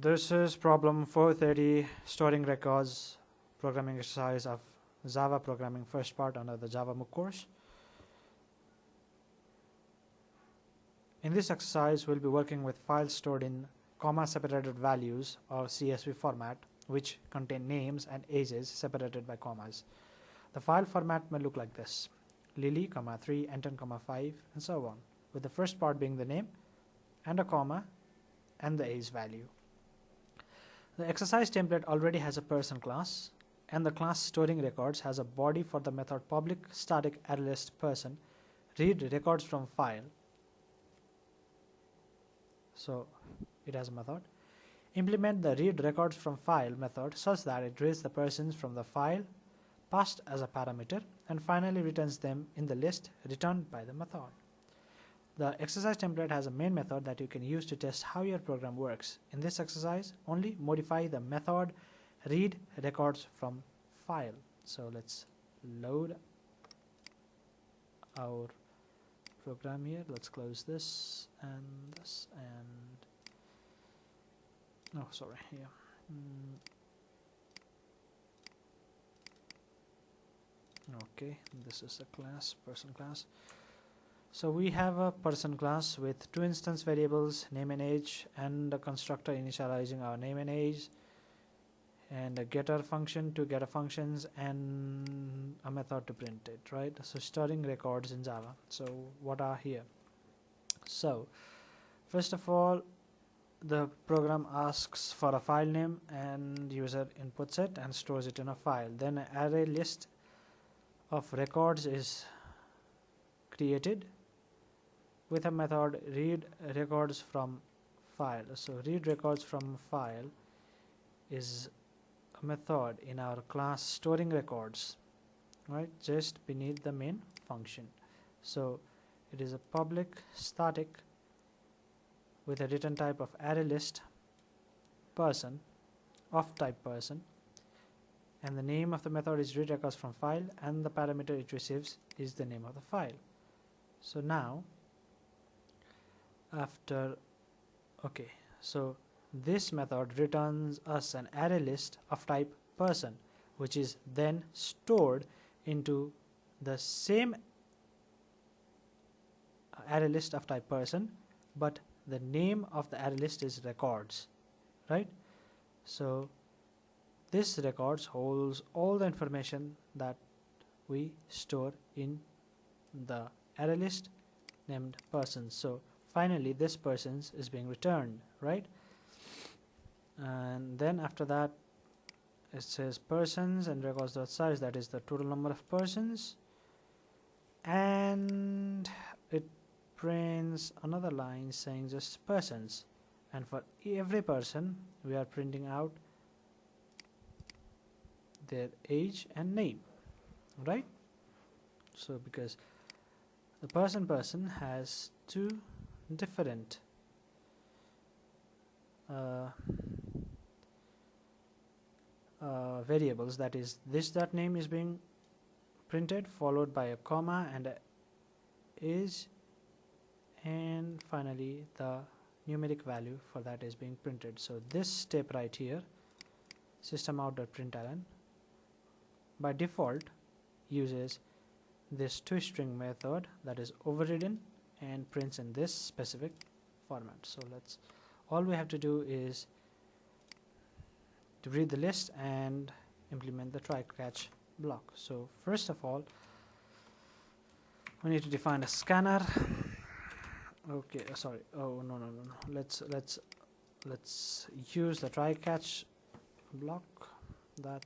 This is problem 430, storing records, programming exercise of Java programming, first part under the Java MOOC course. In this exercise, we'll be working with files stored in comma separated values or CSV format, which contain names and ages separated by commas. The file format may look like this: Lily, 3, Anton, 5, and so on, with the first part being the name and a comma and the age value. The exercise template already has a person class, and the class storing records has a body for the method public static arraylist person read records from file. So it has a method. Implement the read records from file method such that it reads the persons from the file passed as a parameter and finally returns them in the list returned by the method. The exercise template has a main method that you can use to test how your program works. In this exercise, only modify the method read records from file. So let's load our program here. Let's close this and this and here. Okay, this is a class, person class. So we have a person class with two instance variables, name and age, and a constructor initializing our name and age, and a getter function to getter functions, and a method to print it, right? So storing records in Java. So what are here? So first of all, the program asks for a file name and user inputs it and stores it in a file. Then an array list of records is created with a method read records from file. So read records from file is a method in our class storing records, right, just beneath the main function. So it is a public static with a return type of array list person of type person, and the name of the method is read records from file, and the parameter it receives is the name of the file. So now so this method returns us an array list of type person, which is then stored into the same array list of type person, but the name of the array list is records, right? So this records holds all the information that we store in the array list named persons. So finally this persons is being returned, right? And then after that it says persons and records.size, that is the total number of persons, and it prints another line saying just persons, and for every person we are printing out their age and name, right? So because the person has two different variables, that is this.name is being printed followed by a comma and a age, and finally the numeric value for that is being printed. So this step right here, systemout.println, by default uses this toString method that is overridden and prints in this specific format. So all we have to do is to read the list and implement the try catch block. So first of all, we need to define a scanner. Okay, sorry. Oh no. Let's use the try catch block that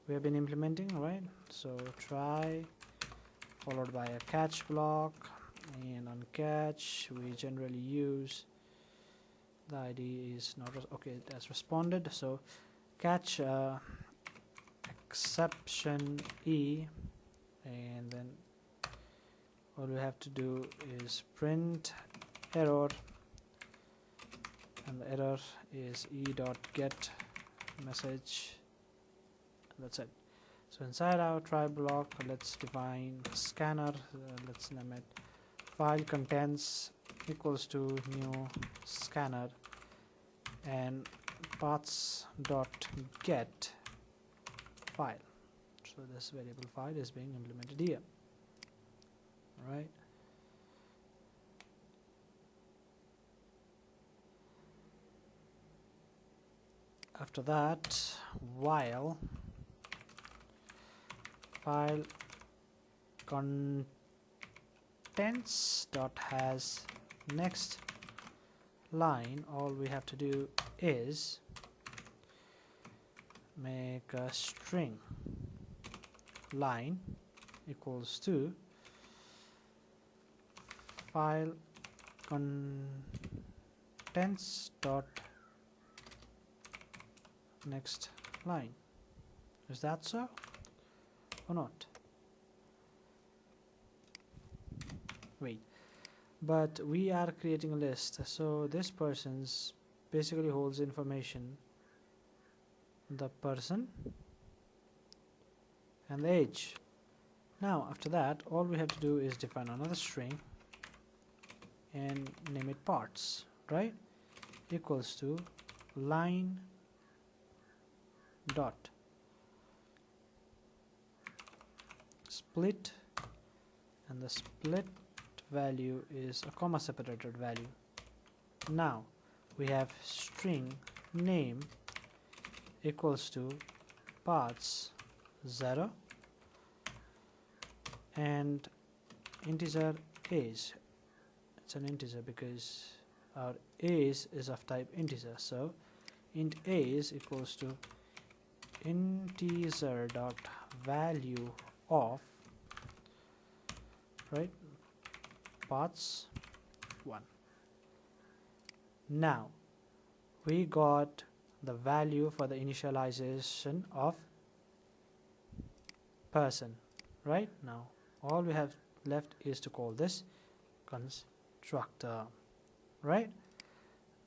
we have been implementing, right? So try followed by a catch block, and on catch we generally use the ID is not okay, it has responded. So catch exception E, and then all we have to do is print error, and the error is e.get message. That's it. So inside our try block, let's define scanner. Let's name it file contents equals to new scanner, and paths dot get file. So this variable file is being implemented here. All right. After that, while file contents dot has next line, all we have to do is make a string line equals to file contents dot next line. Is that so or not? Wait, but we are creating a list, so this person's basically holds information, the person and the age. Now after that, all we have to do is define another string and name it parts, right? Equals to line dot split, and the split value is a comma separated value. Now we have string name equals to parts 0 and integer age. It's an integer because our age is of type integer, so int age equals to integer dot value of, right, parts 1. Now we got the value for the initialization of person. Right, now all we have left is to call this constructor. Right,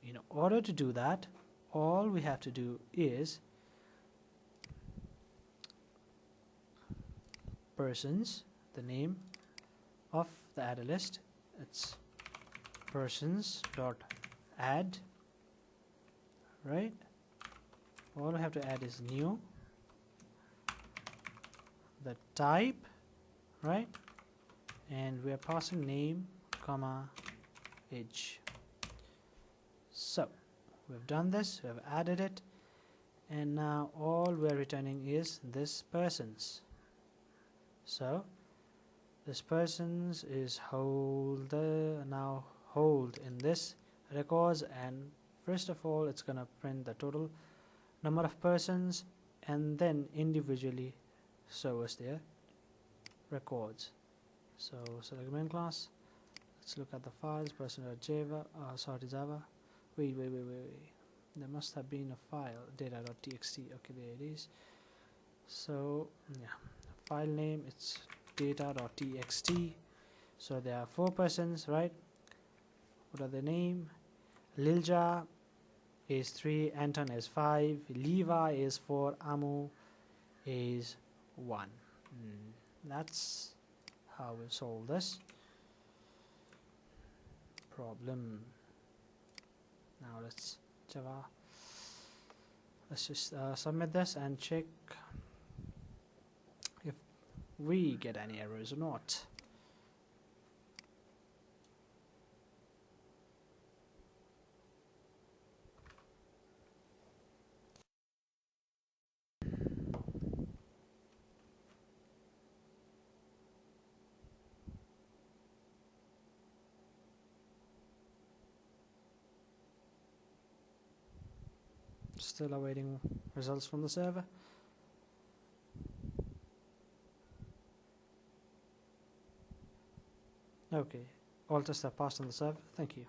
in order to do that, all we have to do is persons, the name of the add list, it's persons dot add, right? All we have to add is new, the type, right, and we are passing name comma age. So we've done this, we have added it, and now all we are returning is this person's. So this person's is hold in this records, and first of all it's gonna print the total number of persons and then individually show us their records. So select main class, let's look at the files, person.java, Java. Wait, there must have been a file, data.txt. Okay, there it is. So yeah, file name, it's data.txt. So there are 4 persons, right? What are the name? Lilja is 3, Anton is 5, Levi is 4, Amu is 1. That's how we'll solve this problem. Now let's just submit this and check if we get any errors or not. Still awaiting results from the server. Okay, all tests are passed on the server. Thank you.